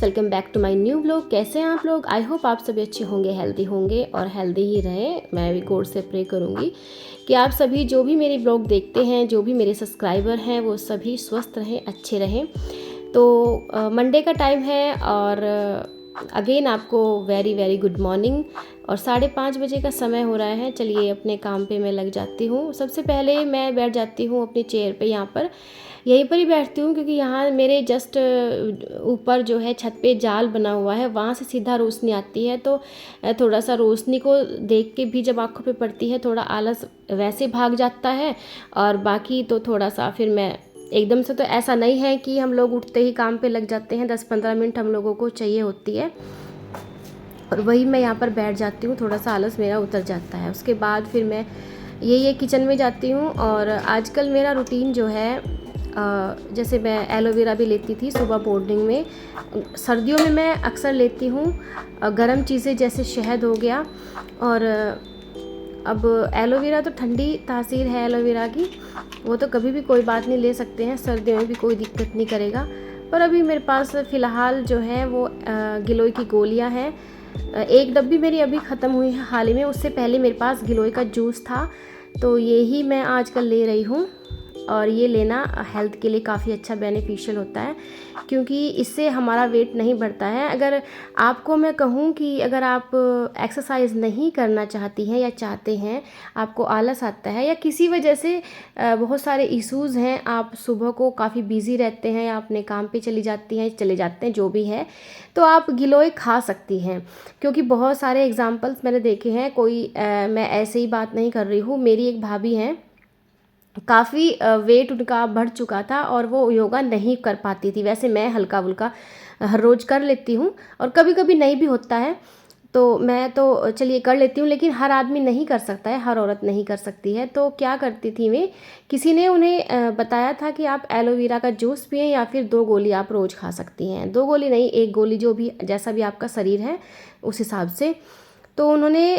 Friends, welcome back to my new vlog. कैसे हैं आप लोग? आई होप आप सभी अच्छे होंगे, हेल्दी होंगे और हेल्दी ही रहें। मैं भी गॉड से प्रे करूँगी कि आप सभी जो भी मेरे व्लॉग देखते हैं, जो भी मेरे सब्सक्राइबर हैं, वो सभी स्वस्थ रहें, अच्छे रहें। तो मंडे का टाइम है और अगेन आपको वेरी वेरी गुड मॉर्निंग। और 5:30 बजे का समय हो रहा है। चलिए अपने काम पे मैं लग जाती हूँ। सबसे पहले मैं बैठ जाती हूँ अपनी चेयर पे, यहाँ पर यहीं पर ही बैठती हूँ क्योंकि यहाँ मेरे जस्ट ऊपर जो है छत पे जाल बना हुआ है, वहाँ से सीधा रोशनी आती है। तो थोड़ा सा रोशनी को देख के भी जब आँखों पे पड़ती है, थोड़ा आलस वैसे भाग जाता है। और बाकी तो थोड़ा सा फिर मैं एकदम से तो ऐसा नहीं है कि हम लोग उठते ही काम पे लग जाते हैं। 10-15 मिनट हम लोगों को चाहिए होती है और वही मैं यहाँ पर बैठ जाती हूँ। थोड़ा सा आलस मेरा उतर जाता है। उसके बाद फिर मैं ये किचन में जाती हूँ। और आजकल मेरा रूटीन जो है, जैसे मैं एलोवेरा भी लेती थी सुबह मॉर्निंग में। सर्दियों में मैं अक्सर लेती हूँ गर्म चीज़ें, जैसे शहद हो गया। और अब एलोवेरा तो ठंडी तासीर है एलोवेरा की, वो तो कभी भी कोई बात नहीं, ले सकते हैं, सर्दियों में भी कोई दिक्कत नहीं करेगा। पर अभी मेरे पास फ़िलहाल जो है वो गिलोय की गोलियां हैं। एक डब्बी मेरी अभी ख़त्म हुई है हाल ही में। उससे पहले मेरे पास गिलोय का जूस था, तो यही मैं आजकल ले रही हूँ। और ये लेना हेल्थ के लिए काफ़ी अच्छा बेनिफिशियल होता है, क्योंकि इससे हमारा वेट नहीं बढ़ता है। अगर आपको मैं कहूँ कि अगर आप एक्सरसाइज नहीं करना चाहती हैं या चाहते हैं, आपको आलस आता है या किसी वजह से बहुत सारे इश्यूज़ हैं, आप सुबह को काफ़ी बिजी रहते हैं या अपने काम पे चली जाती हैं, चले जाते हैं, जो भी है, तो आप गिलोय खा सकती हैं। क्योंकि बहुत सारे एग्जाम्पल्स मैंने देखे हैं। मैं ऐसे ही बात नहीं कर रही हूँ। मेरी एक भाभी हैं, काफ़ी वेट उनका बढ़ चुका था और वो योगा नहीं कर पाती थी। वैसे मैं हल्का फुल्का हर रोज़ कर लेती हूँ और कभी कभी नहीं भी होता है, तो मैं तो चलिए कर लेती हूँ। लेकिन हर आदमी नहीं कर सकता है, हर औरत नहीं कर सकती है। तो क्या करती थी वे, किसी ने उन्हें बताया था कि आप एलोवेरा का जूस पिएं या फिर 2 गोली आप रोज़ खा सकती हैं। 2 गोली नहीं, 1 गोली, जो भी जैसा भी आपका शरीर है उस हिसाब से। तो उन्होंने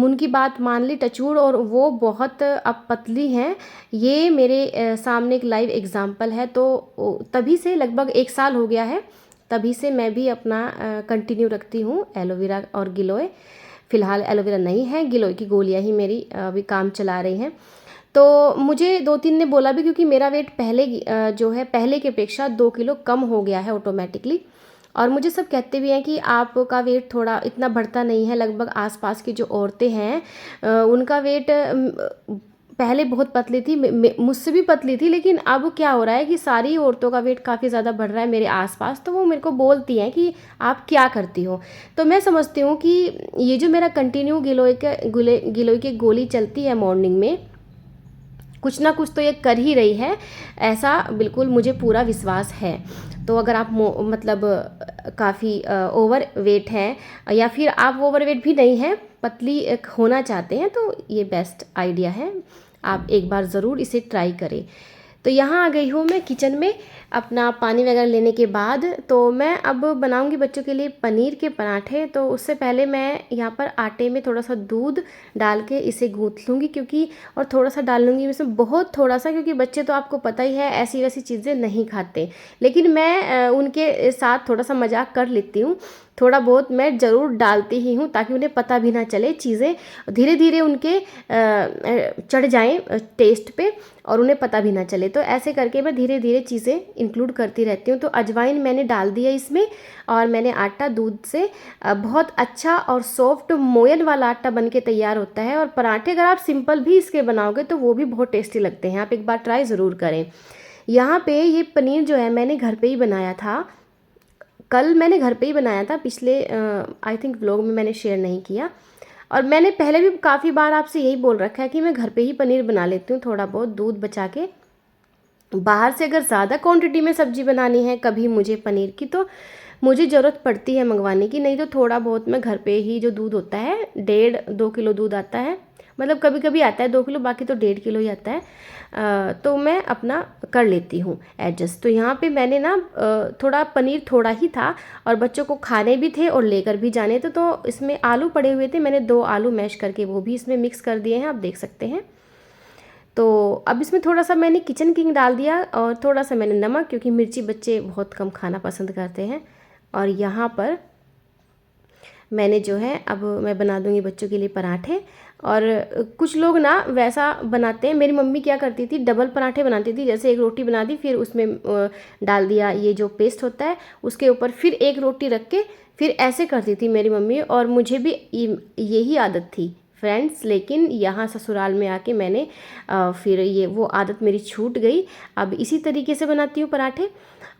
उनकी बात मान ली, टचवुड, और वो बहुत अब पतली हैं। ये मेरे सामने एक लाइव एग्जांपल है। तो तभी से लगभग 1 साल हो गया है, तभी से मैं भी अपना कंटिन्यू रखती हूँ एलोवेरा और गिलोय। फ़िलहाल एलोवेरा नहीं है, गिलोय की गोलियाँ ही मेरी अभी काम चला रही हैं। तो मुझे 2-3 ने बोला भी, क्योंकि मेरा वेट पहले जो है पहले की अपेक्षा 2 किलो कम हो गया है ऑटोमेटिकली। और मुझे सब कहते भी हैं कि आपका वेट थोड़ा इतना बढ़ता नहीं है। लगभग आसपास की जो औरतें हैं उनका वेट पहले बहुत पतली थी, मुझसे भी पतली थी, लेकिन अब क्या हो रहा है कि सारी औरतों का वेट काफ़ी ज़्यादा बढ़ रहा है मेरे आसपास। तो वो मेरे को बोलती हैं कि आप क्या करती हो। तो मैं समझती हूँ कि ये जो मेरा कंटिन्यू गिलोय की गोली चलती है मॉर्निंग में, कुछ ना कुछ तो ये कर ही रही है, ऐसा बिल्कुल मुझे पूरा विश्वास है। तो अगर आप मतलब काफ़ी ओवर वेट हैं या फिर आप ओवर वेट भी नहीं हैं, पतली होना चाहते हैं, तो ये बेस्ट आइडिया है। आप एक बार ज़रूर इसे ट्राई करें। तो यहाँ आ गई हूँ मैं किचन में अपना पानी वगैरह लेने के बाद। तो मैं अब बनाऊँगी बच्चों के लिए पनीर के पराठे। तो उससे पहले मैं यहाँ पर आटे में थोड़ा सा दूध डाल के इसे गूँथ लूँगी, क्योंकि और थोड़ा सा डाल लूँगी इसमें, बहुत थोड़ा सा, क्योंकि बच्चे तो आपको पता ही है ऐसी वैसी चीज़ें नहीं खाते। लेकिन मैं उनके साथ थोड़ा सा मजाक कर लेती हूँ, थोड़ा बहुत मैं ज़रूर डालती ही हूँ, ताकि उन्हें पता भी ना चले। चीज़ें धीरे धीरे उनके चढ़ जाएं टेस्ट पे और उन्हें पता भी ना चले। तो ऐसे करके मैं धीरे धीरे चीज़ें इंक्लूड करती रहती हूँ। तो अजवाइन मैंने डाल दिया इसमें, और मैंने आटा दूध से बहुत अच्छा और सॉफ्ट मोयन वाला आटा बन के तैयार होता है। और पराठे अगर आप सिंपल भी इसके बनाओगे तो वो भी बहुत टेस्टी लगते हैं। आप एक बार ट्राई ज़रूर करें। यहाँ पे ये पनीर जो है मैंने घर पे ही बनाया था, कल मैंने घर पे ही बनाया था। पिछले आई थिंक व्लॉग में मैंने शेयर नहीं किया। और मैंने पहले भी काफ़ी बार आपसे यही बोल रखा है कि मैं घर पे ही पनीर बना लेती हूँ, थोड़ा बहुत दूध बचा के। बाहर से अगर ज़्यादा क्वांटिटी में सब्ज़ी बनानी है कभी मुझे पनीर की, तो मुझे ज़रूरत पड़ती है मंगवाने की। नहीं तो थोड़ा बहुत मैं घर पे ही, जो दूध होता है 1.5-2 किलो दूध आता है, मतलब कभी कभी आता है 2 किलो, बाकी तो 1.5 किलो ही आता है। तो मैं अपना कर लेती हूँ एडजस्ट। तो यहाँ पे मैंने ना थोड़ा पनीर थोड़ा ही था, और बच्चों को खाने भी थे और लेकर भी जाने थे। तो इसमें आलू पड़े हुए थे, मैंने 2 आलू मैश करके वो भी इसमें मिक्स कर दिए हैं, आप देख सकते हैं। तो अब इसमें थोड़ा सा मैंने किचन किंग डाल दिया और थोड़ा सा मैंने नमक, क्योंकि मिर्ची बच्चे बहुत कम खाना पसंद करते हैं। और यहाँ पर मैंने जो है अब मैं बना दूँगी बच्चों के लिए पराठे। और कुछ लोग ना वैसा बनाते हैं, मेरी मम्मी क्या करती थी, डबल पराठे बनाती थी। जैसे एक रोटी बना दी, फिर उसमें डाल दिया ये जो पेस्ट होता है, उसके ऊपर फिर एक रोटी रख के फिर ऐसे करती थी मेरी मम्मी। और मुझे भी यही आदत थी फ्रेंड्स, लेकिन यहाँ ससुराल में आके मैंने फिर ये वो आदत मेरी छूट गई। अब इसी तरीके से बनाती हूँ पराठे,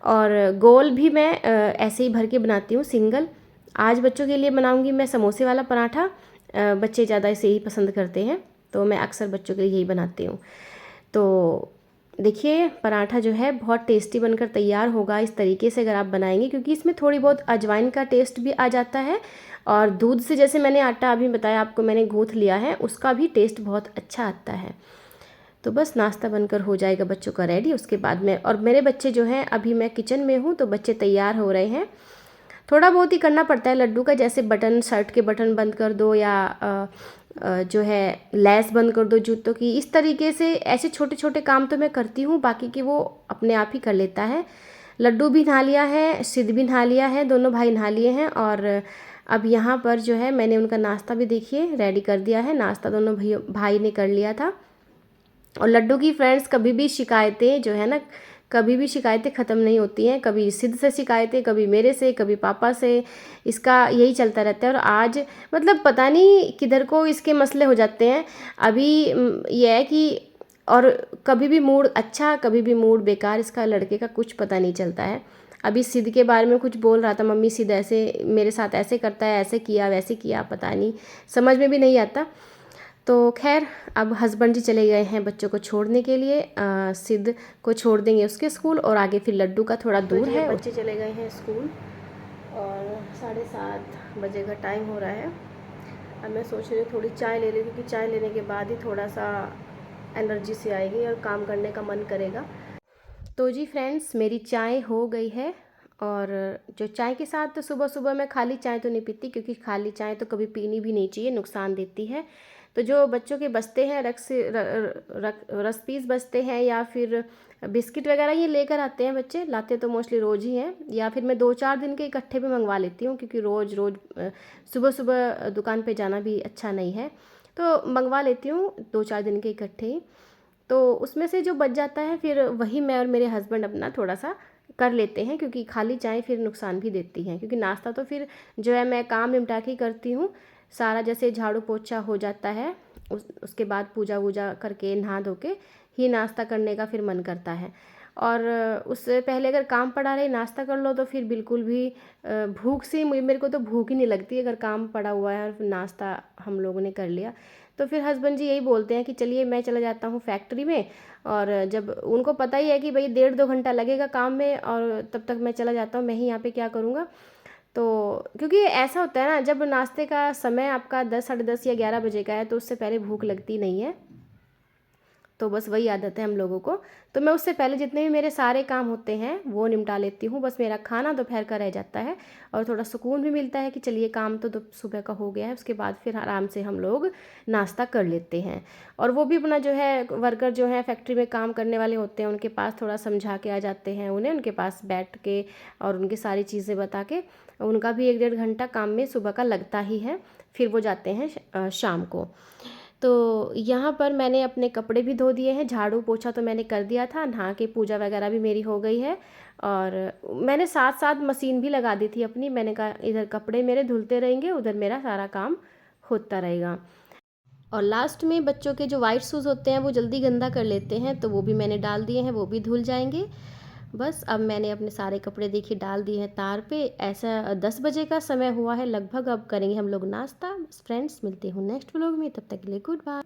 और गोल भी मैं ऐसे ही भर के बनाती हूँ सिंगल। आज बच्चों के लिए बनाऊंगी मैं समोसे वाला पराठा, बच्चे ज़्यादा इसे ही पसंद करते हैं, तो मैं अक्सर बच्चों के लिए यही बनाती हूँ। तो देखिए पराठा जो है बहुत टेस्टी बनकर तैयार होगा इस तरीके से अगर आप बनाएंगे, क्योंकि इसमें थोड़ी बहुत अजवाइन का टेस्ट भी आ जाता है। और दूध से जैसे मैंने आटा अभी बताया आपको, मैंने गूँथ लिया है, उसका भी टेस्ट बहुत अच्छा आता है। तो बस नाश्ता बनकर हो जाएगा बच्चों का रेडी। उसके बाद में, और मेरे बच्चे जो हैं, अभी मैं किचन में हूँ तो बच्चे तैयार हो रहे हैं। थोड़ा बहुत ही करना पड़ता है लड्डू का, जैसे बटन, शर्ट के बटन बंद कर दो, या जो है लेस बंद कर दो जूतों की, इस तरीके से ऐसे छोटे छोटे काम तो मैं करती हूँ, बाकी कि वो अपने आप ही कर लेता है। लड्डू भी नहा लिया है, सिद्ध भी नहा लिया है, दोनों भाई नहा लिए हैं। और अब यहाँ पर जो है मैंने उनका नाश्ता भी देखिए रेडी कर दिया है। नाश्ता दोनों भाई ने कर लिया था। और लड्डू की फ्रेंड्स कभी भी शिकायतें जो है ना, कभी भी शिकायतें ख़त्म नहीं होती हैं। कभी सिद्ध से शिकायतें, कभी मेरे से, कभी पापा से, इसका यही चलता रहता है। और आज मतलब पता नहीं किधर को इसके मसले हो जाते हैं। अभी ये है कि, और कभी भी मूड अच्छा, कभी भी मूड बेकार, इसका लड़के का कुछ पता नहीं चलता है। अभी सिद्ध के बारे में कुछ बोल रहा था, मम्मी सिद्ध ऐसे मेरे साथ ऐसे करता है, ऐसे किया वैसे किया, पता नहीं, समझ में भी नहीं आता। तो खैर अब हस्बैंड जी चले गए हैं बच्चों को छोड़ने के लिए, सिद्ध को छोड़ देंगे उसके स्कूल, और आगे फिर लड्डू का थोड़ा दूर है। बच्चे चले गए हैं स्कूल और 7:30 बजे का टाइम हो रहा है। अब मैं सोच रही हूँ थोड़ी चाय ले लूँ, क्योंकि चाय लेने के बाद ही थोड़ा सा एनर्जी से आएगी और काम करने का मन करेगा। तो जी फ्रेंड्स, मेरी चाय हो गई है। और जो चाय के साथ, तो सुबह सुबह मैं खाली चाय तो नहीं पीती, क्योंकि खाली चाय तो कभी पीनी भी नहीं चाहिए, नुकसान देती है। तो जो बच्चों के बचते हैं रस पीस बचते हैं, या फिर बिस्किट वगैरह ये लेकर आते हैं बच्चे, लाते तो मोस्टली रोज़ ही हैं, या फिर मैं 2-4 दिन के इकट्ठे भी मंगवा लेती हूँ, क्योंकि रोज़ रोज़ सुबह सुबह दुकान पे जाना भी अच्छा नहीं है। तो मंगवा लेती हूँ 2-4 दिन के इकट्ठे ही। तो उसमें से जो बच जाता है, फिर वही मैं और मेरे हस्बैंड अपना थोड़ा सा कर लेते हैं, क्योंकि खाली चाय फिर नुकसान भी देती है। क्योंकि नाश्ता तो फिर जो है मैं काम निपटा के करती हूँ सारा, जैसे झाड़ू पोछा हो जाता है, उसके बाद पूजा वूजा करके नहा धो के ही नाश्ता करने का फिर मन करता है। और उससे पहले अगर काम पड़ा रहे नाश्ता कर लो, तो फिर बिल्कुल भी भूख से मेरे को तो भूख ही नहीं लगती अगर काम पड़ा हुआ है और नाश्ता हम लोगों ने कर लिया। तो फिर हस्बैंड जी यही बोलते हैं कि चलिए मैं चला जाता हूँ फैक्ट्री में, और जब उनको पता ही है कि भाई 1.5-2 घंटा लगेगा काम में, और तब तक मैं चला जाता हूँ, मैं ही यहाँ पे क्या करूँगा। तो क्योंकि ऐसा होता है ना, जब नाश्ते का समय आपका 10, 10:30 या 11 बजे का है, तो उससे पहले भूख लगती नहीं है। तो बस वही आदत है हम लोगों को। तो मैं उससे पहले जितने भी मेरे सारे काम होते हैं वो निपटा लेती हूँ। बस मेरा खाना दोपहर का रह जाता है, और थोड़ा सुकून भी मिलता है कि चलिए काम तो सुबह का हो गया है, उसके बाद फिर आराम से हम लोग नाश्ता कर लेते हैं। और वो भी अपना जो है वर्कर जो है फैक्ट्री में काम करने वाले होते हैं, उनके पास थोड़ा समझा के आ जाते हैं उन्हें, उनके पास बैठ के और उनकी सारी चीज़ें बता के। उनका भी 1-1.5 घंटा काम में सुबह का लगता ही है, फिर वो जाते हैं शाम को। तो यहाँ पर मैंने अपने कपड़े भी धो दिए हैं, झाड़ू पोछा तो मैंने कर दिया था, नहा के पूजा वगैरह भी मेरी हो गई है। और मैंने साथ साथ मशीन भी लगा दी थी अपनी, मैंने कहा इधर कपड़े मेरे धुलते रहेंगे, उधर मेरा सारा काम होता रहेगा। और लास्ट में बच्चों के जो वाइट शूज़ होते हैं वो जल्दी गंदा कर लेते हैं, तो वो भी मैंने डाल दिए हैं, वो भी धुल जाएंगे। बस अब मैंने अपने सारे कपड़े देखिए डाल दिए हैं तार पे। ऐसा 10 बजे का समय हुआ है लगभग, अब करेंगे हम लोग नाश्ता। फ्रेंड्स मिलते हूँ नेक्स्ट व्लॉग में, तब तक के लिए गुड बाय।